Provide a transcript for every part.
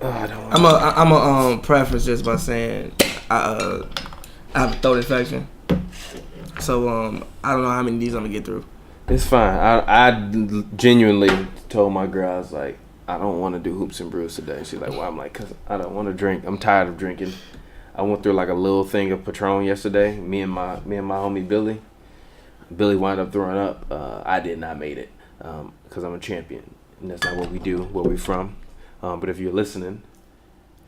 I don't I'm a preface just by saying I have a throat infection, so I don't know how many of these I'm gonna get through. It's fine. I genuinely told my girl, I was like, I don't want to do Hoops and Brews today. She's like, well, I'm like, cause I don't want to drink. I'm tired of drinking. I went through like a little thing of Patron yesterday. Me and my homie Billy. Billy wound up throwing up. I did not made it because I'm a champion, and that's not what we do. Where we from. But if you're listening,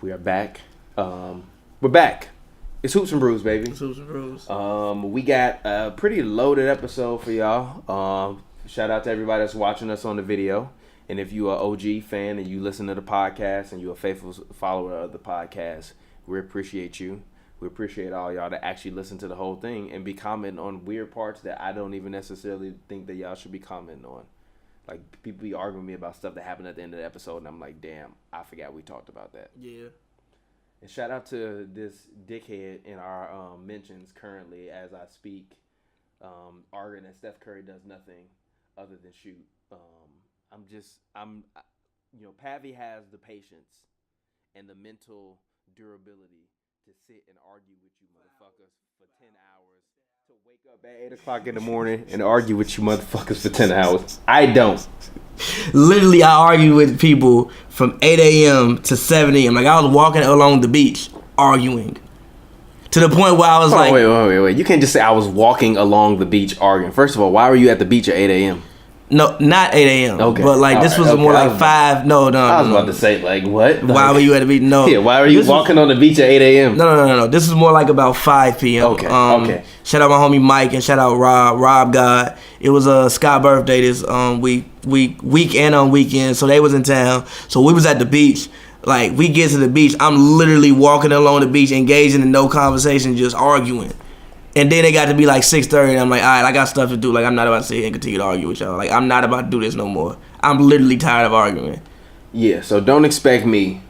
we are back. We're back. It's Hoops and Brews, baby. It's Hoops and Brews. We got a pretty loaded episode for y'all. Shout out to everybody that's watching us on the video. And if you are an OG fan and you listen to the podcast and you're a faithful follower of the podcast, we appreciate you. We appreciate all y'all that actually listen to the whole thing and be commenting on weird parts that I don't even necessarily think that y'all should be commenting on. Like, people be arguing with me about stuff that happened at the end of the episode, and I'm like, damn, I forgot we talked about that. Yeah. And shout out to this dickhead in our mentions currently as I speak, arguing that Steph Curry does nothing other than shoot. Pavy has the patience and the mental durability to sit and argue with you motherfuckers for 10 hours, to wake up at 8 o'clock in the morning and argue with you motherfuckers for 10 hours. I don't. Literally, I argue with people from 8 a.m. to 7 a.m. Like, I was walking along the beach arguing. To the point where I was Wait. You can't just say I was walking along the beach arguing. First of all, why were you at the beach at 8 a.m.? No, not 8 a.m. Okay. But like this was more like 5. No. I was about to say, like, what? Why were you at the beach? No. Yeah, why were you walking on the beach at 8 a.m.? No. This is more like about 5 p.m. Okay. Shout out my homie Mike and shout out Rob God. It was Scott's birthday this week and on weekend, so they was in town. So we was at the beach. Like, we get to the beach, I'm literally walking along the beach, engaging in no conversation, just arguing. And then it got to be like 6:30, and I'm like, all right, I got stuff to do. Like, I'm not about to sit here and continue to argue with y'all. Like, I'm not about to do this no more. I'm literally tired of arguing. Yeah, so don't expect me,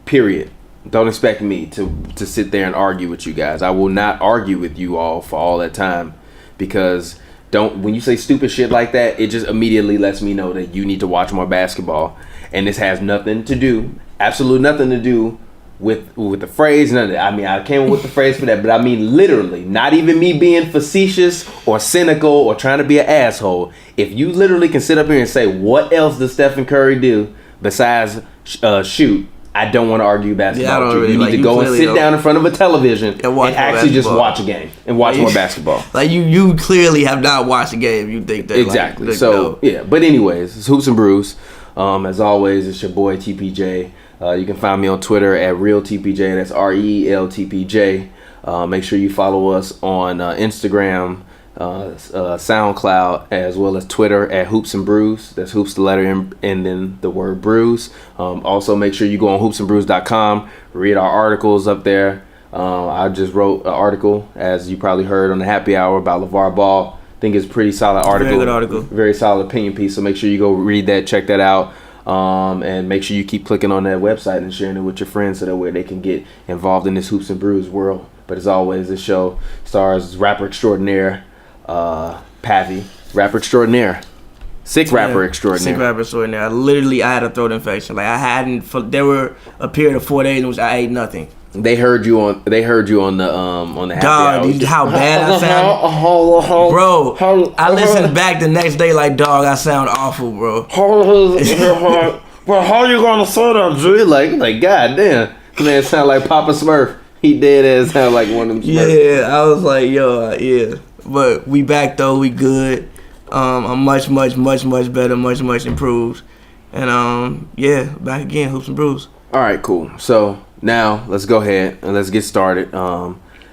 period. Don't expect me to sit there and argue with you guys. I will not argue with you all for all that time, because when you say stupid shit like that, it just immediately lets me know that you need to watch more basketball. And this has nothing to do, absolutely nothing to do with the phrase. None of that. I mean, I came up with the phrase for that, but I mean literally, not even me being facetious or cynical or trying to be an asshole. If you literally can sit up here and say, what else does Stephen Curry do besides shoot? I don't want to argue basketball with you. You need to go and sit down in front of a television and actually just watch a game and watch more basketball. Like, you clearly have not watched a game. You think that exactly. Yeah. But anyways, it's Hoops and Brews. As always, it's your boy TPJ. You can find me on Twitter at RealTPJ. That's RELTPJ. Make sure you follow us on Instagram, SoundCloud, as well as Twitter at Hoops and Brews. That's Hoops, the letter M, and then the word Brews. Also, make sure you go on hoopsandbrews.com. Read our articles up there. I just wrote an article, as you probably heard on the happy hour, about LeVar Ball. I think it's a pretty solid article. Very good article. Very solid opinion piece. So make sure you go read that, check that out. And make sure you keep clicking on that website and sharing it with your friends so that way they can get involved in this Hoops and Brews world. But as always, this show stars rapper extraordinaire, Pavy, rapper extraordinaire. Sick rapper extraordinaire. I had a throat infection. Like, there were a period of 4 days in which I ate nothing. They heard you on the happy hour. Dog, how bad I sound. Bro, I listened back the next day like, dog, I sound awful, bro. Bro, how you gonna say that, G? Like, goddamn. Man, sound like Papa Smurf. He dead ass sound like one of them Smurfs. Yeah, I was like, yeah. But we back though, we good. I'm much better, much improved. And back again, Hoops and Brews. Alright, cool. So now let's go ahead and let's get started.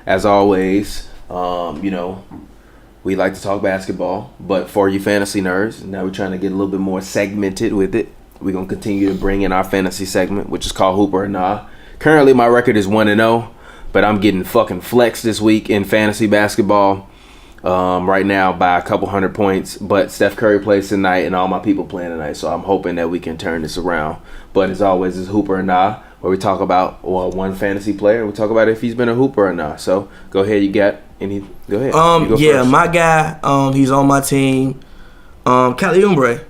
As always, we like to talk basketball, but for you fantasy nerds, now we're trying to get a little bit more segmented with it. We're gonna continue to bring in our fantasy segment, which is called Hooper or Nah. Currently my record is 1-0, but I'm getting fucking flexed this week in fantasy basketball. Right now by a couple 100 points, but Steph Curry plays tonight and all my people playing tonight, so I'm hoping that we can turn this around. But as always, it's Hooper or Nah, where we talk about one fantasy player. We talk about if he's been a hooper or not. So go ahead, go ahead. My guy, he's on my team. Cali Umbre.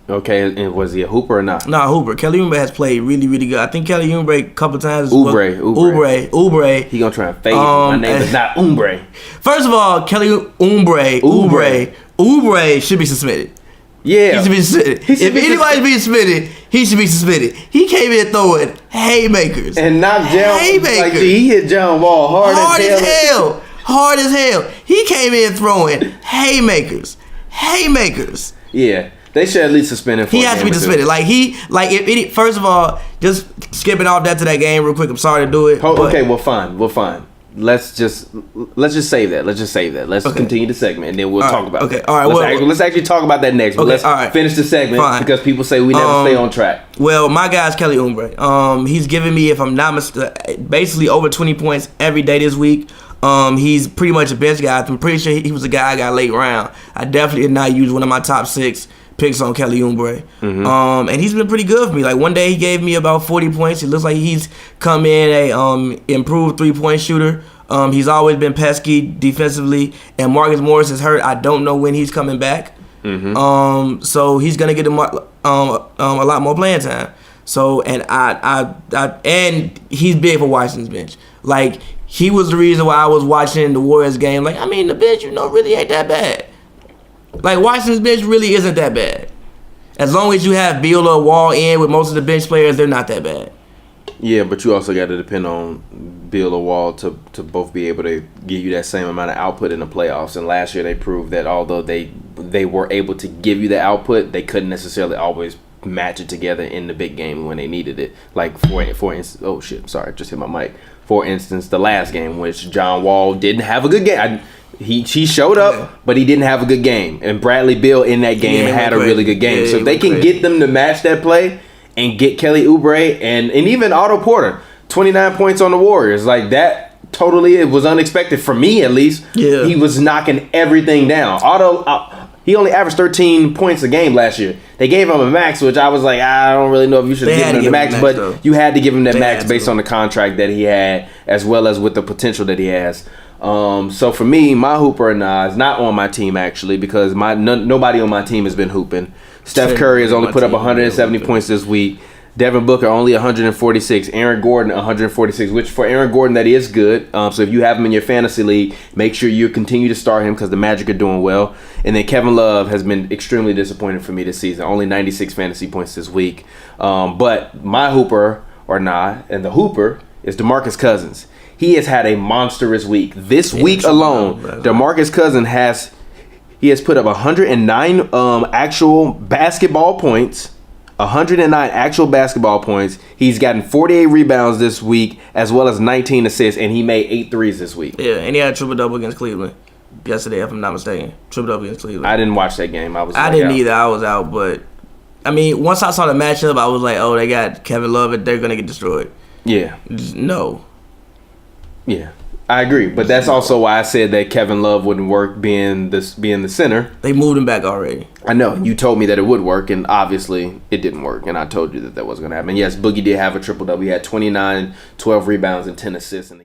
Okay, and was he a hooper or not? Nah, Hooper. Kelly Oubre has played really, really good. I think Kelly Oubre a couple times. Oubre. He gonna try and fade. My name is not Oubre. First of all, Kelly Oubre should be suspended. Yeah. He should be suspended. If anybody's being suspended, he should be suspended. He came in throwing haymakers. And knocked down. Like, he hit John Wall hard as hell. Hard as hell. He came in throwing haymakers. Yeah. They should at least suspend him for He has to be suspended. First of all, just skipping off that to that game real quick. I'm sorry to do it. Okay, well, fine. Let's just save that. Let's continue the segment and then we'll talk about it. All right. Let's actually talk about that next. But let's finish the segment because people say we never stay on track. Well, my guy's Kelly Oubre. He's giving me, if I'm not mistaken, basically over 20 points every day this week. He's pretty much a bench guy. I'm pretty sure he was a guy I got late round. I definitely did not use one of my top 6 picks on Kelly Oubre. And he's been pretty good for me. Like one day he gave me about 40 points. It looks like he's come in a improved 3-point shooter. He's always been pesky defensively, and Marcus Morris is hurt. I don't know when he's coming back. So he's gonna get a lot more playing time. So and he's big for Washington's bench. Like he was the reason why I was watching the Warriors game. Like I mean the bench, really ain't that bad. Like Washington's bench really isn't that bad. As long as you have Beal or Wall in with most of the bench players, they're not that bad. Yeah, but you also got to depend on Beal or Wall to both be able to give you that same amount of output in the playoffs. And last year they proved that although they were able to give you the output, they couldn't necessarily always match it together in the big game when they needed it. Like for instance, oh shit, sorry, just hit my mic. For instance, the last game, which John Wall didn't have a good game. He showed up, but he didn't have a good game. And Bradley Beal in that game had a really good game. So if they can get them to match that play and get Kelly Oubre and even Otto Porter, 29 points on the Warriors, like that totally, it was unexpected for me at least. Yeah. He was knocking everything down. He only averaged 13 points a game last year. They gave him a max, which I was like, I don't really know if you should have given him the max, but you had to give him that max based on the contract that he had as well as with the potential that he has. So for me, my hooper is not on my team actually because nobody on my team has been hooping. Steph Curry has only put up 170 points this week. Devin Booker only 146. Aaron Gordon 146, which for Aaron Gordon that is good. So if you have him in your fantasy league, make sure you continue to start him because the Magic are doing well. And then Kevin Love has been extremely disappointing for me this season. Only 96 fantasy points this week. But my hooper and the hooper is DeMarcus Cousins. He has had a monstrous week. This week alone, DeMarcus Cousins has put up 109 actual basketball points. 109 actual basketball points. He's gotten 48 rebounds this week, as well as 19 assists, and he made 8 threes this week. Yeah, and he had a triple-double against Cleveland yesterday, if I'm not mistaken. Triple-double against Cleveland. I didn't watch that game. I didn't either. I was out, but I mean, once I saw the matchup, I was like, oh, they got Kevin Love, and they're gonna get destroyed. Yeah. No. Yeah, I agree, but that's also why I said that Kevin Love wouldn't work being the center. They moved him back already. I know. You told me that it would work, and obviously it didn't work, and I told you that wasn't going to happen. Yes, Boogie did have a triple-double. He had 29, 12 rebounds, and 10 assists in the